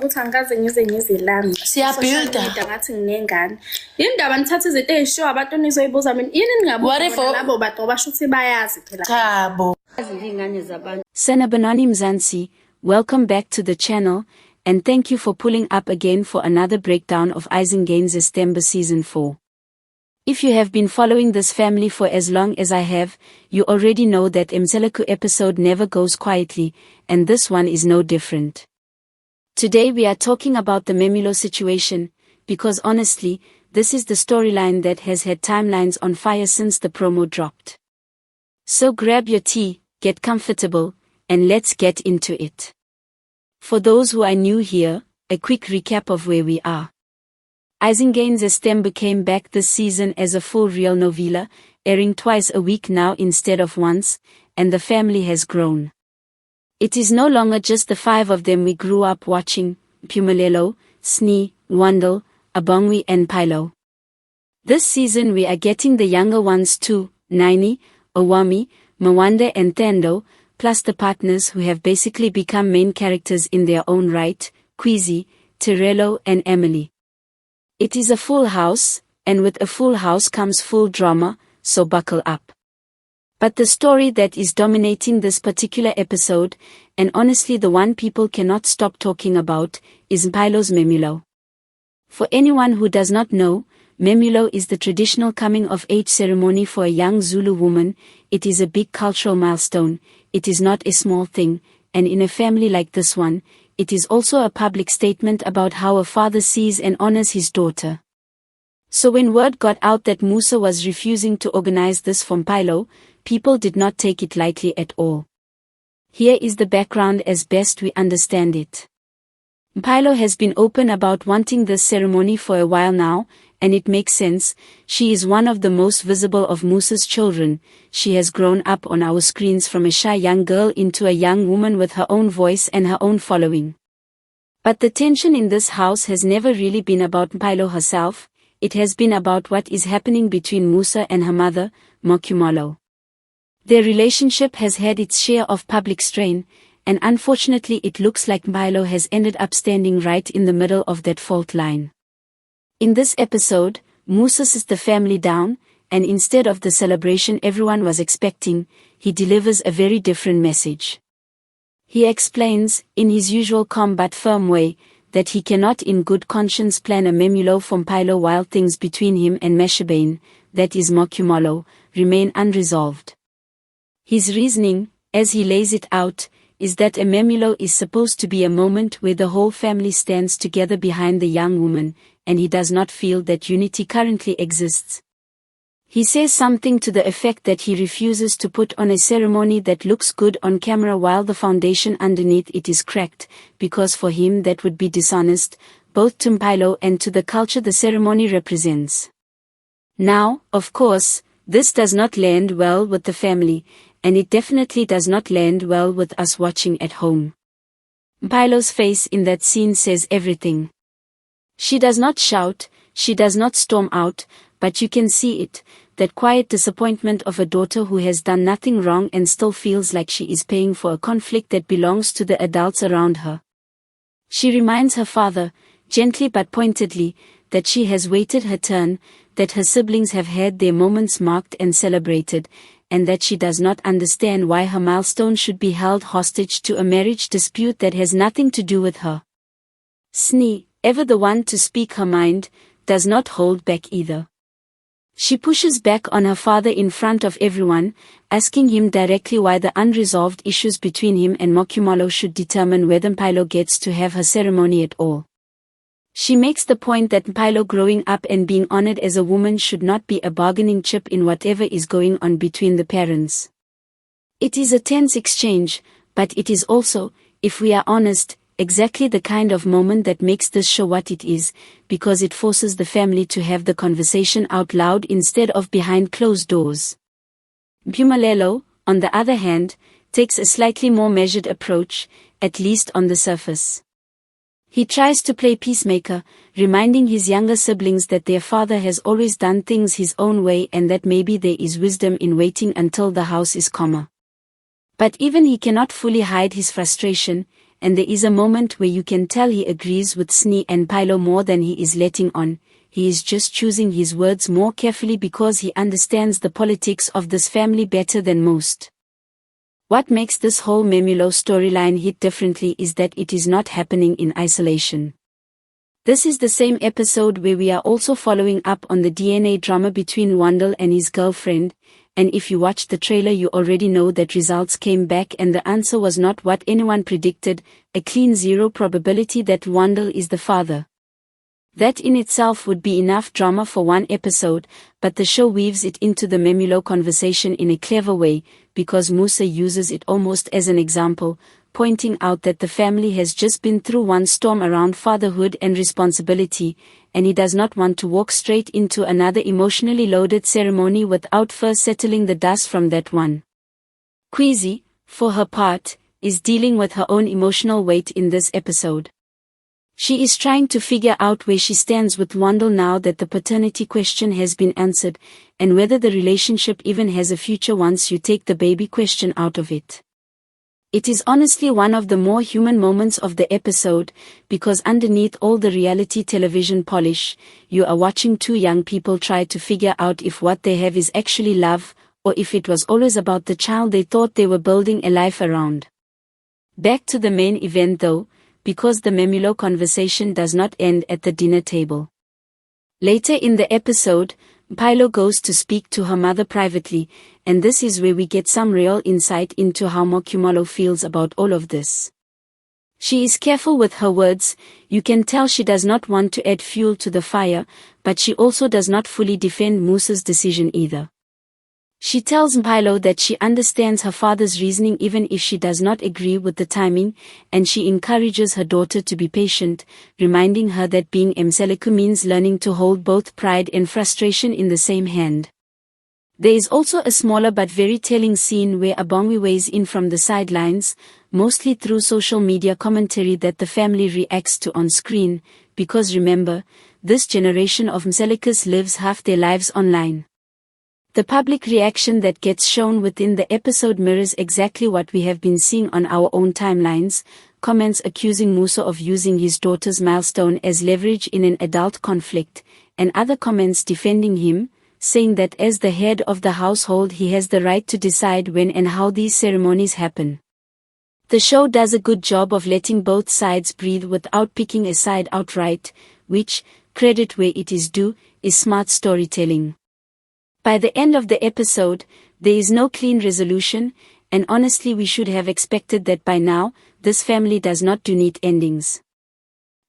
ukuthi angikaze ngize ngizilanga. Siyabuilda. Ngathi nginengane. Yini ndaba nithatha izinto ezishow abantu nizoyibuza mina. Yini ningabuza labo bantu basho ukuthi bayazi phela. Chabo. Izingane zabantu. Sanibonani Mzansi, welcome back to the channel, and thank you for pulling up again for another breakdown of Izingane Zesithembu Season 4. If you have been following this family for as long as I have, you already know that Mpilo episode never goes quietly, and this one is no different. Today we are talking about the Memulo situation, because honestly, this is the storyline that has had timelines on fire since the promo dropped. So grab your tea, get comfortable, and let's get into it. For those who are new here, a quick recap of where we are. Izingane Zesithembu came back this season as a full real novella, airing twice a week now instead of once, and the family has grown. It is no longer just the five of them we grew up watching: Memulo, Snee, Wandel, Abongwe and Mpilo. This season we are getting the younger ones too, Naini, Owami, Mwanda and Thando, plus the partners who have basically become main characters in their own right, Kwezi, Tirelo and Emily. It is a full house, and with a full house comes full drama, so buckle up. But the story that is dominating this particular episode, and honestly the one people cannot stop talking about, is Mpilo's Memulo. For anyone who does not know, Memulo is the traditional coming-of-age ceremony for a young Zulu woman. It is a big cultural milestone, it is not a small thing, and in a family like this one, it is also a public statement about how a father sees and honors his daughter. So when word got out that Musa was refusing to organize this for Mpilo, people did not take it lightly at all. Here is the background as best we understand it. Mpilo has been open about wanting this ceremony for a while now, and it makes sense. She is one of the most visible of Musa's children. She has grown up on our screens from a shy young girl into a young woman with her own voice and her own following. But the tension in this house has never really been about Mpilo herself, it has been about what is happening between Musa and her mother, Memulo. Their relationship has had its share of public strain, and unfortunately it looks like Mpilo has ended up standing right in the middle of that fault line. In this episode, Musa sits the family down, and instead of the celebration everyone was expecting, he delivers a very different message. He explains, in his usual calm but firm way, that he cannot in good conscience plan a Memulo for Mpilo while things between him and Meshibane, that is Memulo, remain unresolved. His reasoning, as he lays it out, is that a Memulo is supposed to be a moment where the whole family stands together behind the young woman, and he does not feel that unity currently exists. He says something to the effect that he refuses to put on a ceremony that looks good on camera while the foundation underneath it is cracked, because for him that would be dishonest, both to Mpilo and to the culture the ceremony represents. Now, of course, this does not land well with the family, and it definitely does not land well with us watching at home. Mpilo's face in that scene says everything. She does not shout, she does not storm out, but you can see it, that quiet disappointment of a daughter who has done nothing wrong and still feels like she is paying for a conflict that belongs to the adults around her. She reminds her father, gently but pointedly, that she has waited her turn, that her siblings have had their moments marked and celebrated, and that she does not understand why her milestone should be held hostage to a marriage dispute that has nothing to do with her. Snee, ever the one to speak her mind, does not hold back either. She pushes back on her father in front of everyone, asking him directly why the unresolved issues between him and Memulo should determine whether Mpilo gets to have her ceremony at all. She makes the point that Mpilo growing up and being honored as a woman should not be a bargaining chip in whatever is going on between the parents. It is a tense exchange, but it is also, if we are honest, exactly the kind of moment that makes this show what it is, because it forces the family to have the conversation out loud instead of behind closed doors. Memulo, on the other hand, takes a slightly more measured approach, at least on the surface. He tries to play peacemaker, reminding his younger siblings that their father has always done things his own way and that maybe there is wisdom in waiting until the house is calmer. But even he cannot fully hide his frustration, and there is a moment where you can tell he agrees with Musa and Mpilo more than he is letting on. He is just choosing his words more carefully because he understands the politics of this family better than most. What makes this whole Memulo storyline hit differently is that it is not happening in isolation. This is the same episode where we are also following up on the DNA drama between Wandel and his girlfriend, and if you watched the trailer you already know that results came back and the answer was not what anyone predicted, a clean zero probability that Wandel is the father. That in itself would be enough drama for one episode, but the show weaves it into the Memulo conversation in a clever way, because Musa uses it almost as an example, pointing out that the family has just been through one storm around fatherhood and responsibility, and he does not want to walk straight into another emotionally loaded ceremony without first settling the dust from that one. Kwezi, for her part, is dealing with her own emotional weight in this episode. She is trying to figure out where she stands with Wandel now that the paternity question has been answered, and whether the relationship even has a future once you take the baby question out of it. It is honestly one of the more human moments of the episode, because underneath all the reality television polish, you are watching two young people try to figure out if what they have is actually love, or if it was always about the child they thought they were building a life around. Back to the main event though, because the Memulo conversation does not end at the dinner table. Later in the episode, Mpilo goes to speak to her mother privately, and this is where we get some real insight into how Memulo feels about all of this. She is careful with her words, you can tell she does not want to add fuel to the fire, but she also does not fully defend Musa's decision either. She tells Mpilo that she understands her father's reasoning even if she does not agree with the timing, and she encourages her daughter to be patient, reminding her that being Mseleku means learning to hold both pride and frustration in the same hand. There is also a smaller but very telling scene where Abongwe weighs in from the sidelines, mostly through social media commentary that the family reacts to on screen, because remember, this generation of Mselekus lives half their lives online. The public reaction that gets shown within the episode mirrors exactly what we have been seeing on our own timelines, comments accusing Musa of using his daughter's milestone as leverage in an adult conflict, and other comments defending him, saying that as the head of the household he has the right to decide when and how these ceremonies happen. The show does a good job of letting both sides breathe without picking a side outright, which, credit where it is due, is smart storytelling. By the end of the episode, there is no clean resolution, and honestly we should have expected that by now. This family does not do neat endings.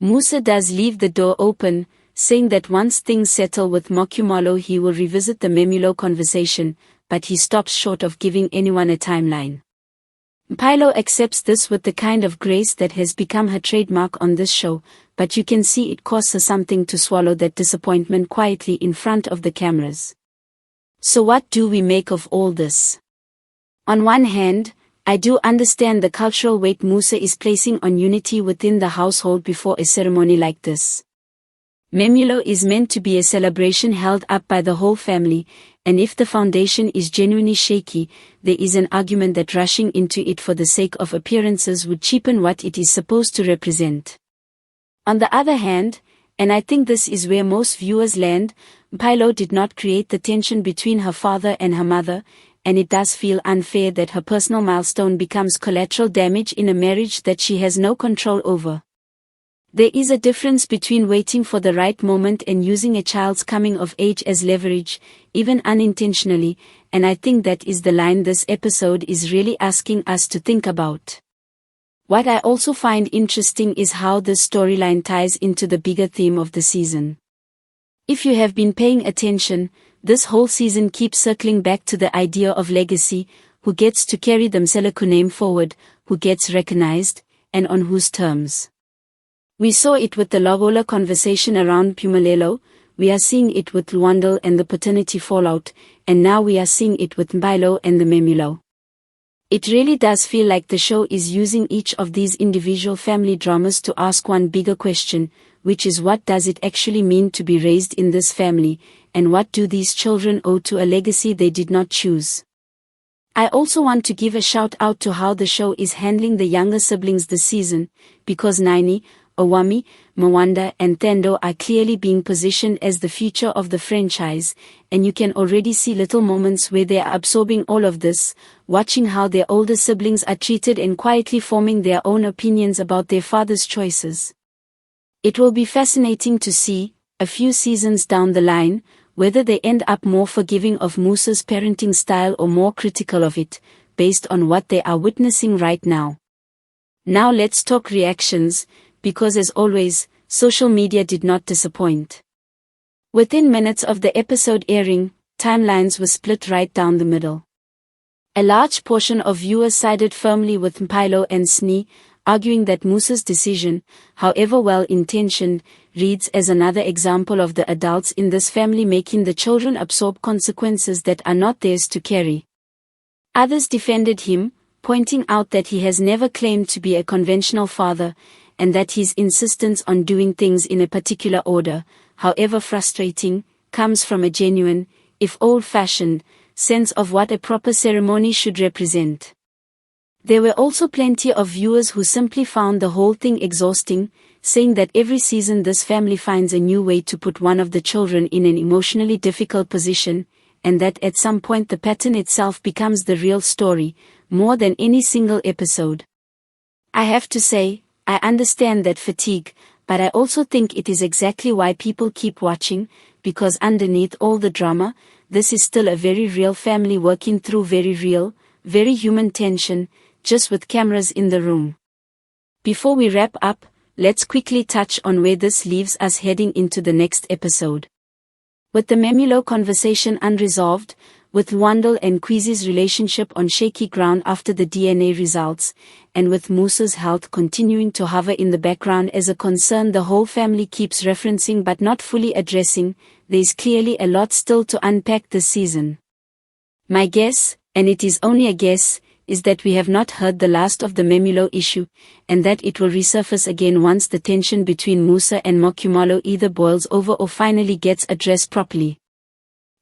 Musa does leave the door open, saying that once things settle with Memulo he will revisit the Memulo conversation, but he stops short of giving anyone a timeline. Mpilo accepts this with the kind of grace that has become her trademark on this show, but you can see it costs her something to swallow that disappointment quietly in front of the cameras. So what do we make of all this? On one hand, I do understand the cultural weight Musa is placing on unity within the household before a ceremony like this. Memulo is meant to be a celebration held up by the whole family, and if the foundation is genuinely shaky, there is an argument that rushing into it for the sake of appearances would cheapen what it is supposed to represent. On the other hand, and I think this is where most viewers land, Mpilo did not create the tension between her father and her mother, and it does feel unfair that her personal milestone becomes collateral damage in a marriage that she has no control over. There is a difference between waiting for the right moment and using a child's coming of age as leverage, even unintentionally, and I think that is the line this episode is really asking us to think about. What I also find interesting is how this storyline ties into the bigger theme of the season. If you have been paying attention, this whole season keeps circling back to the idea of legacy, who gets to carry the Mseleku name forward, who gets recognized, and on whose terms. We saw it with the Lobola conversation around Mpumelelo, we are seeing it with Wandel and the paternity fallout, and now we are seeing it with Mpilo and the Memulo. It really does feel like the show is using each of these individual family dramas to ask one bigger question, which is what does it actually mean to be raised in this family, and what do these children owe to a legacy they did not choose? I also want to give a shout out to how the show is handling the younger siblings this season, because Naini, Owami, Mwanda and Thendo are clearly being positioned as the future of the franchise, and you can already see little moments where they are absorbing all of this, watching how their older siblings are treated and quietly forming their own opinions about their father's choices. It will be fascinating to see, a few seasons down the line, whether they end up more forgiving of Musa's parenting style or more critical of it, based on what they are witnessing right now. Now let's talk reactions, because as always, social media did not disappoint. Within minutes of the episode airing, timelines were split right down the middle. A large portion of viewers sided firmly with Mpilo and Sni, arguing that Musa's decision, however well-intentioned, reads as another example of the adults in this family making the children absorb consequences that are not theirs to carry. Others defended him, pointing out that he has never claimed to be a conventional father, and that his insistence on doing things in a particular order, however frustrating, comes from a genuine, if old-fashioned, sense of what a proper ceremony should represent. There were also plenty of viewers who simply found the whole thing exhausting, saying that every season this family finds a new way to put one of the children in an emotionally difficult position, and that at some point the pattern itself becomes the real story, more than any single episode. I have to say, I understand that fatigue, but I also think it is exactly why people keep watching, because underneath all the drama, this is still a very real family working through very real, very human tension, just with cameras in the room. Before we wrap up, let's quickly touch on where this leaves us heading into the next episode. With the Memulo conversation unresolved, with Wandel and Kweezy's relationship on shaky ground after the DNA results, and with Musa's health continuing to hover in the background as a concern the whole family keeps referencing but not fully addressing, there is clearly a lot still to unpack this season. My guess, and it is only a guess, is that we have not heard the last of the Memulo issue, and that it will resurface again once the tension between Musa and Mpilo either boils over or finally gets addressed properly.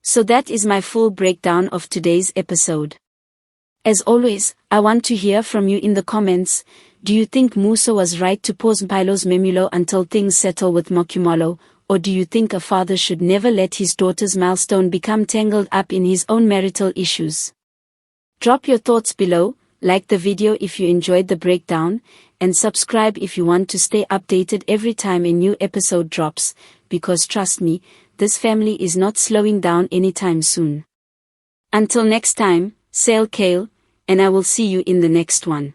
So that is my full breakdown of today's episode. As always, I want to hear from you in the comments. Do you think Musa was right to pause Mpilo's Memulo until things settle with Mpilo, or do you think a father should never let his daughter's milestone become tangled up in his own marital issues? Drop your thoughts below, like the video if you enjoyed the breakdown, and subscribe if you want to stay updated every time a new episode drops, because trust me, this family is not slowing down anytime soon. Until next time, sail Kale, and I will see you in the next one.